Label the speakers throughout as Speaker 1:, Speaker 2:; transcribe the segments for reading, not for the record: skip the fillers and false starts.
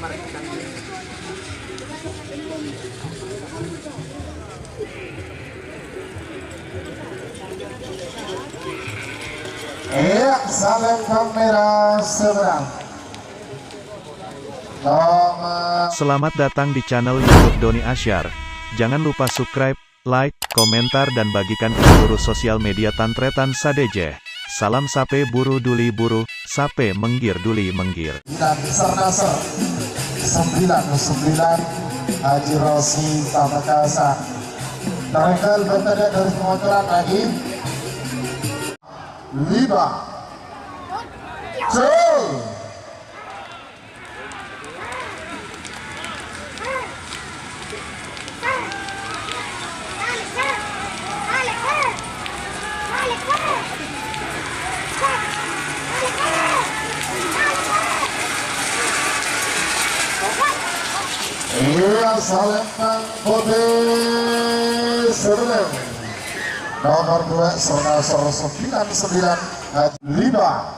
Speaker 1: Iya, Salembang merah seberang.
Speaker 2: Selamat datang di channel YouTube Doni Asyar. Jangan lupa subscribe, like, komentar dan bagikan ke seluruh sosial media Tantretan Sadeje. Salam sape buru duli buru, sape menggir duli menggir.
Speaker 1: Dan Nasr 99 Haji Rosi Pamekasan. Mereka bertanya dari pengotoran lagi. 5 Iya, Salembang putih sebelum nomor 2 Nasr 99 Haji 5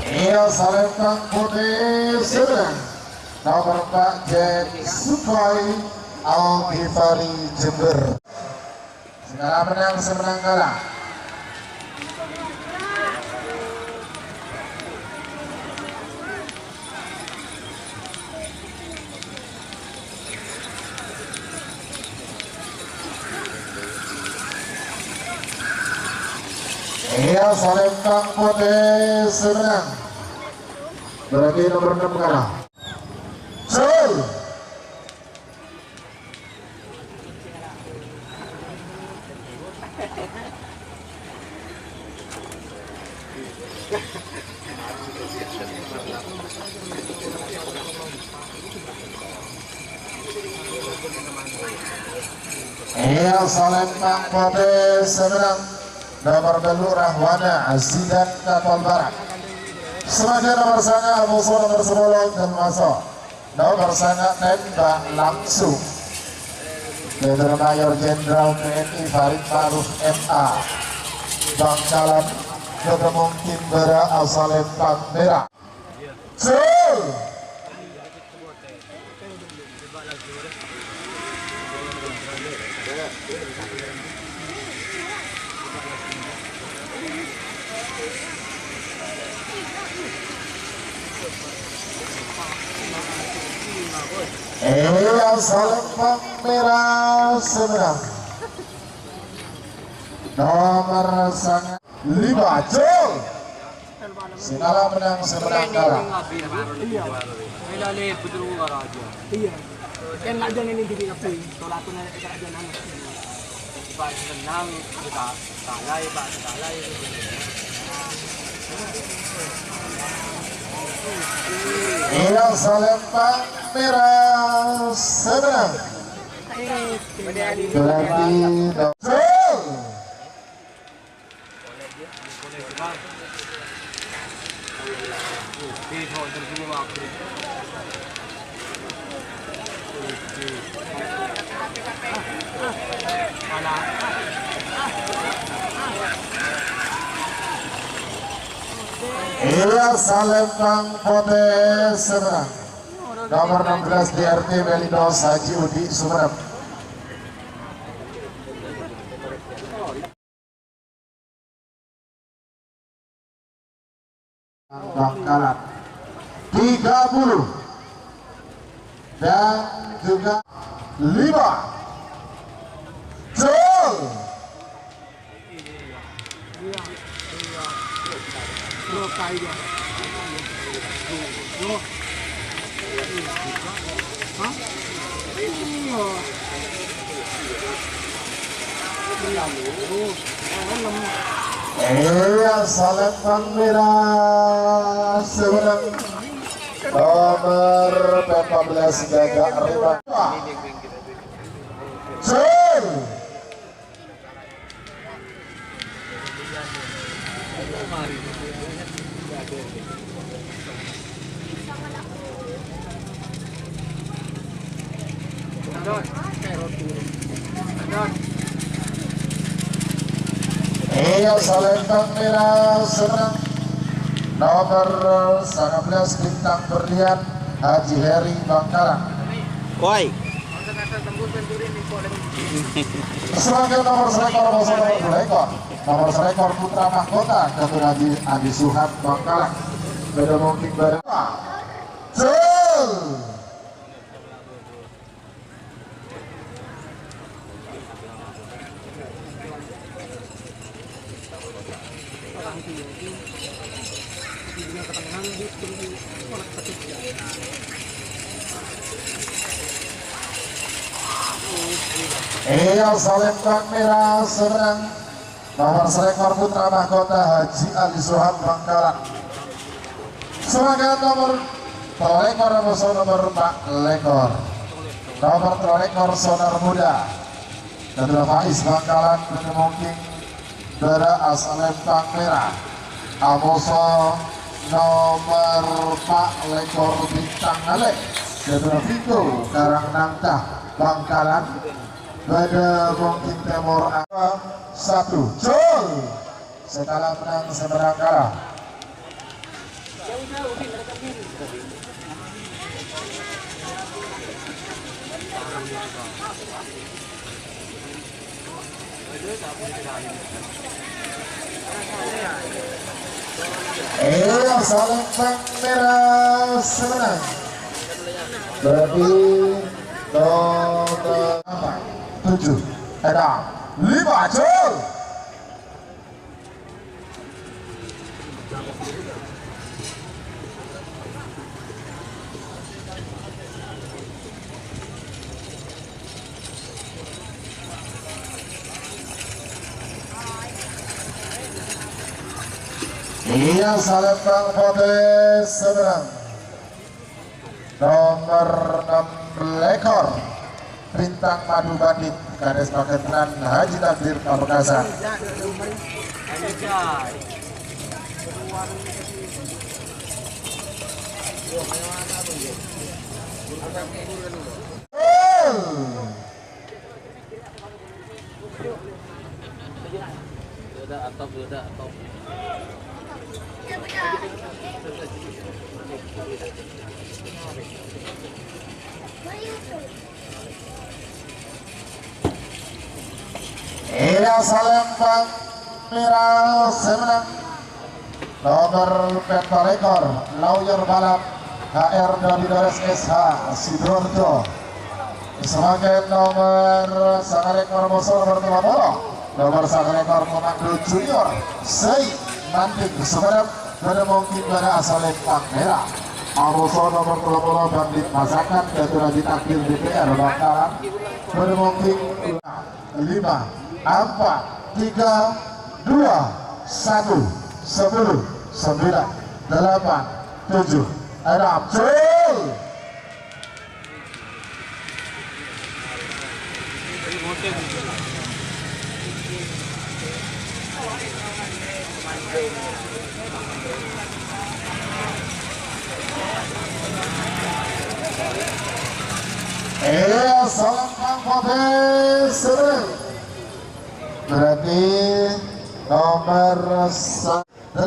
Speaker 1: Iya, Salembang putih sebelum nomor 4 Jack Sukai Al-Ghifari Jember. Segala menang semenang kalah. Iya, Salembang putih semenang. Berarti nomor 6 kalah. Iya, Salembang putih semenang nomor Belur Rahwana Azidan Kapal Barat. Selanjutnya nomor sana musuh nomor 10 dan masuk nomor sana nembak langsung Letnan Mayor Jenderal TNI Farid Ma'ruf MA Bangkalan ketemu Kimbara Salembang merah. Iya, Salembang merah seberang nomor sangat 5 Jol Sinala menang seberang kalah.
Speaker 3: Iya, kan aja ini di api. Kalau aku naik ke aja nama. Pak senang kita talai pak talai.
Speaker 1: Iya, Salembang merah seberang berarti Iya, Salembang putih seberang nomor 16 DRT Melinos Haji Udi Sumeneb. Bangkalan 30 dan juga 5 Jol. Iya, Salembang merah seberang nomor 14 Jaga Rima. Iya, selempang merah senang nomor 19 bintang berlian Haji Heri Bangkalan.
Speaker 4: Woi.
Speaker 1: Sebagai nomor selekor nomor selekor putra mahkota Datuk Haji Adi Suhat Bangkalan. Beda mungkin beda. Jul. Iya, selempang merah serang nomor selekor putra mahkota Haji Ali Suhat Bangkalan. Sebagai nomor telekor nomor Pak Lekor, nomor telekor sonar muda Datuk Faiz Bangkalan mungkin bera selempang merah Amoso nomor Pak Lekor bintang Alek Datuk Vito Karang Nangka Bangkalan. Pada mungkin temor 1 Jol skala menang semenang kalah. Saling merah semenang berarti nomor 7 ada 5 Jol. Iya, selempang potes seberang nomor 6 Lekor bintang Madu Bandit Kades Paketan Haji Takdir Pamekasan. Iya, selempang merah semenang nomor Petra Rekor Lawyer Balap HR Davidores SH Sidoarjo. Sebagai nomor sang rekor bosor bertemu bola nomor sang rekor Komando Junior Sei Nanting sebenarnya pada mungkin pada asal lempang merah Amoso nomor bola Bandit Masakan Datuk Haji Takdir DPR Bangkalan pada mungkin 5 4 3 2 1 10 9 8 7 6 Jol. Selempang potes sering berarti nomor 8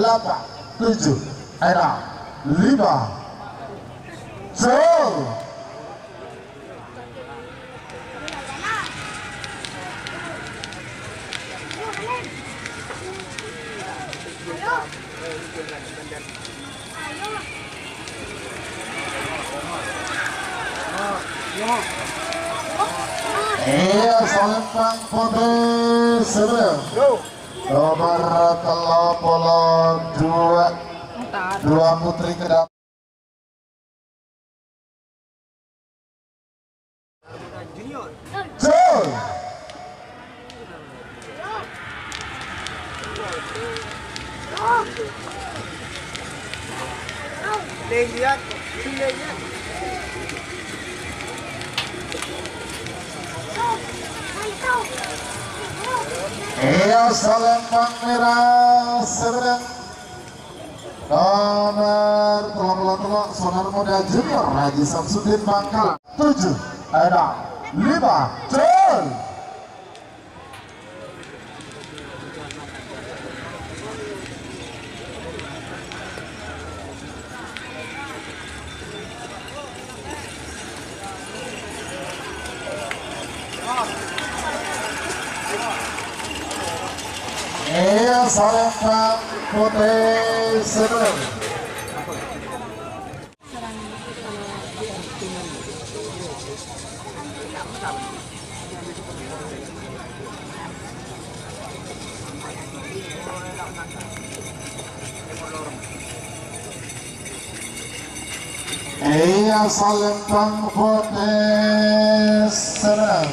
Speaker 1: 7 6 5 Jol. Iya, selempang potes sering nomor 32 putri kedap Jol.
Speaker 3: Lihat.
Speaker 1: Iya Salembang merah seberang nomor 33 Sonar Muda Junior Haji Samsudin Bangkalan 7 ada 5 Jol. Iya Salembang putih seberang Iya Salembang putih seberang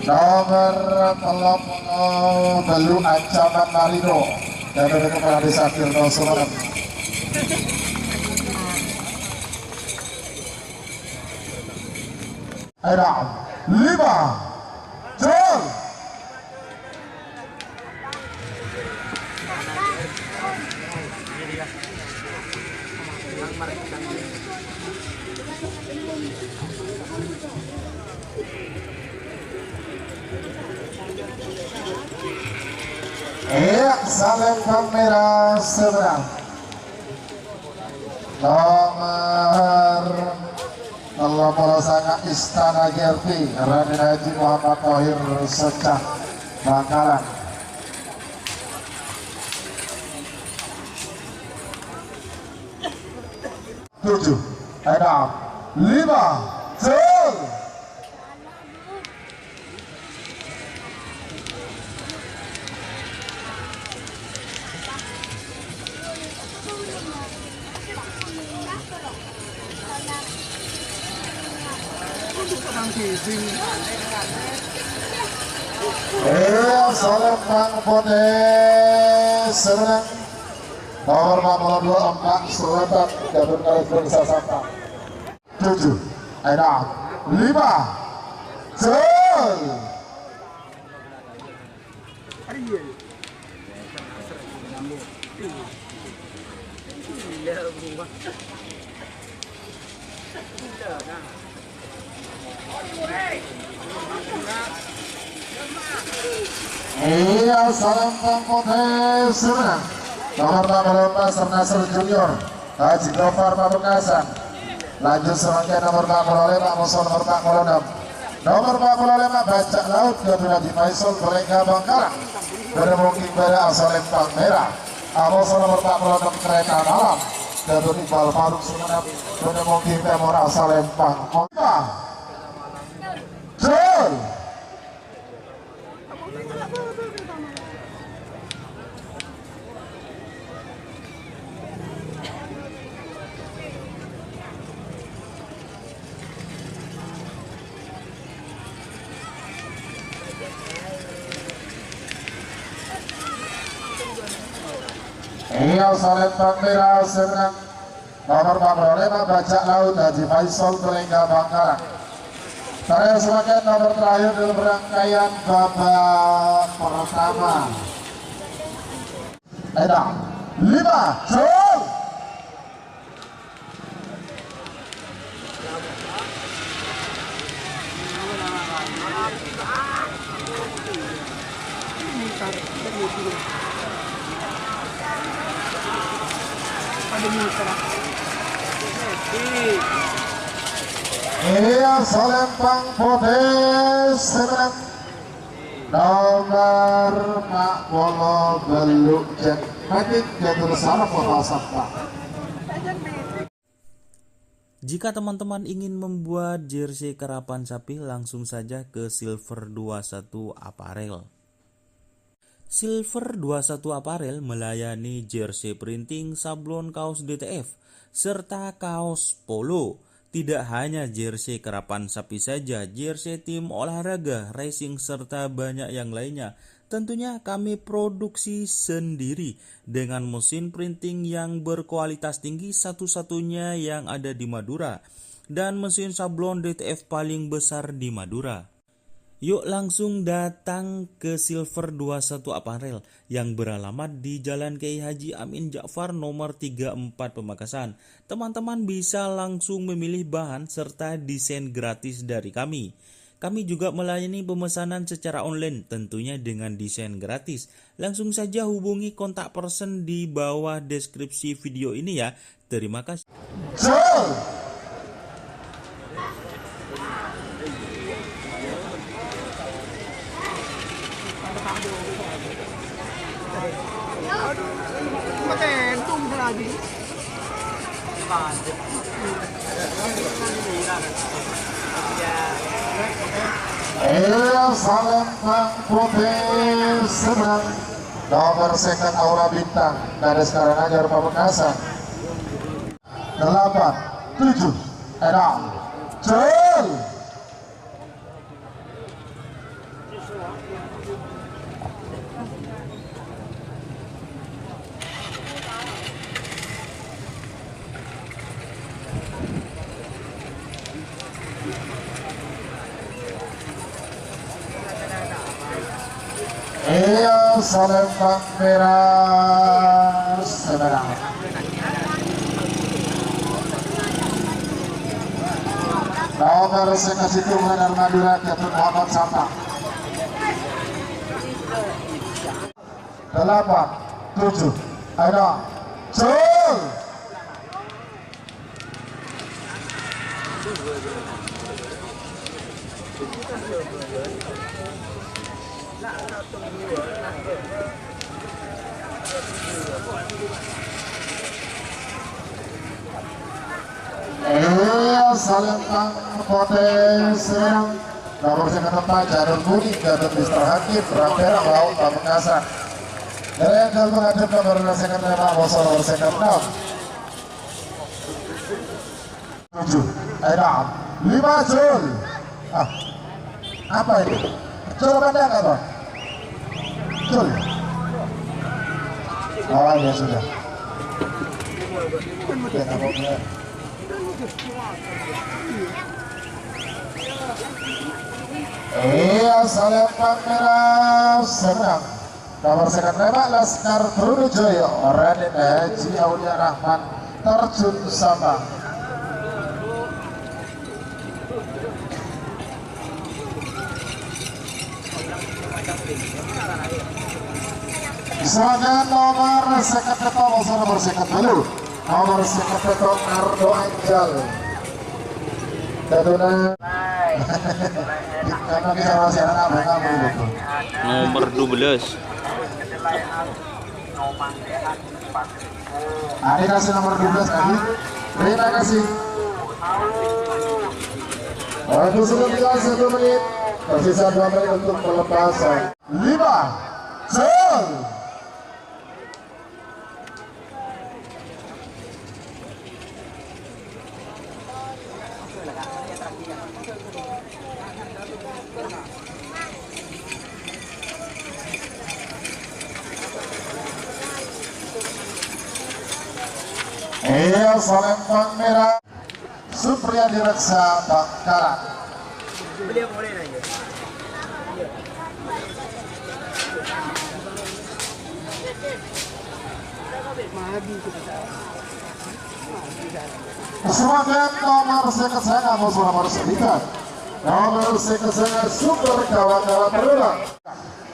Speaker 1: nomor 30 Belu Ancaman Marino dari Kepala Desa Firdaus Sumeneb. Ada 5 Jol. Iya Salembang merah seberang nomor 30 Istana Gerti Raden Haji Muhammad Thohir Secah Bangkalan. Tujuh ada 5 Jol. Salembang putih seberang nomor 42 Empat Selatan Gabung Kali Desa Santa 7 ada 5 Jol. Iya Salembang putih seberang nomor 14 Nasr Junior Haji Gofar Pamekasan. Lanjut selanjutnya nomor 45 musuh nomor 46 nomor 45 Bajak Laut Gabung Haji Faisal Mereka Bangkalan bermungkin pada Salembang merah. Musuh nomor 46 Kereta Malam Gabung Iqbal Faruk Sumeneb bermungkin Temora Salembang 5 Jol. Iya Salembang merah seberang nomor 45 Bajak Laut Haji Faisal Telengga Bangkalan. Terakhir sebagai nomor terakhir dalam rangkaian babak pertama. Ada 5 Jol. Iya Salembang putih seberang nomor 40 Beluk Jet Medik Jatuh Sana Kota Sabta.
Speaker 4: Jika teman-teman ingin membuat jersey karapan sapi, langsung saja ke Silver 21 Apparel. Silver 21 Apparel melayani jersey printing, sablon kaos DTF, serta kaos polo. Tidak hanya jersey karapan sapi saja, jersey tim olahraga, racing, serta banyak yang lainnya. Tentunya kami produksi sendiri dengan mesin printing yang berkualitas tinggi, satu-satunya yang ada di Madura. dan mesin sablon DTF paling besar di Madura. Yuk langsung datang ke Silver 21 Apparel yang beralamat di Jalan Kiai Haji Amin Ja'far nomor 34 Pamekasan. Teman-teman bisa langsung memilih bahan serta desain gratis dari kami. Kami juga melayani pemesanan secara online tentunya dengan desain gratis. Langsung saja hubungi kontak person di bawah deskripsi video ini ya. Terima kasih.
Speaker 3: Matentung lagi.
Speaker 1: Salembang putih seberang nomor second Aura Bintang dari Karanganyar Pamekasan 8, 7, 6, Jol. Salembang merah seberang nomor second situ Benar Madura Captain Muhammad Santa 8, 7, 6, Jol. Salembang putih seberang nomor second 4 Jarun Budi Gadot Mister Hakim Ramperang Laut Pamekasan dari yang jauh menghadap nomor second 5 Bosor nomor second 6 7, 5 Jul. Apa ini? Jul pandang apa? Jul. Oh ya sudah. Salembang merah seberang nomor second 5 Laskar Trunojoyo Raden Haji Aulia Rahman terjun Sabang. Serangan nomor second Peto nomor second dulu nomor second Peto Nardo Anjal Daduna karena bisa masih anak kamu gitu.
Speaker 4: Nomor 12.
Speaker 1: Adik kasih nomor 12 lagi. Terima kasih. Waktu sudah tinggal 1 menit. Tersisa 2 menit untuk pelepasan. 5, Jol. Salembang merah Supriyadi Reksa Bangkalan.
Speaker 3: Beliau boleh nanya.
Speaker 1: Serangan nomor second saya bos nomor 9 nomor second saya super kawan-kawan berulang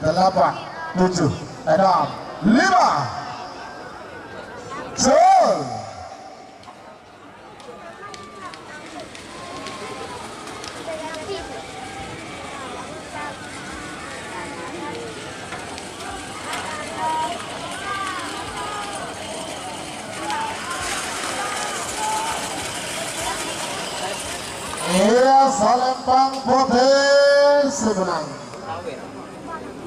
Speaker 1: 8, 7, 6, 5 Jol. Salembang putih sebenang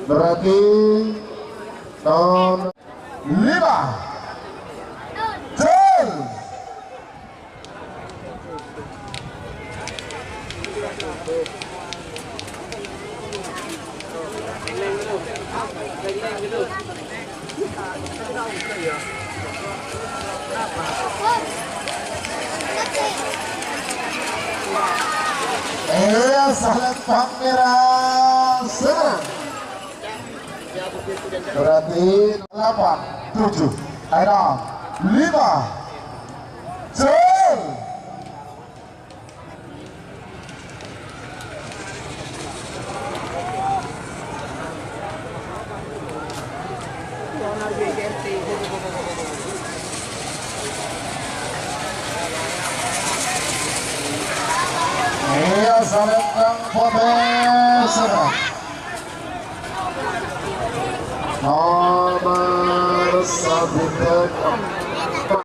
Speaker 1: berarti nomor 5 Jol. Iya selempang merah sana. Berarti 8, 7, 6, 5, 10. Iya selempang putih sana. Nomor 1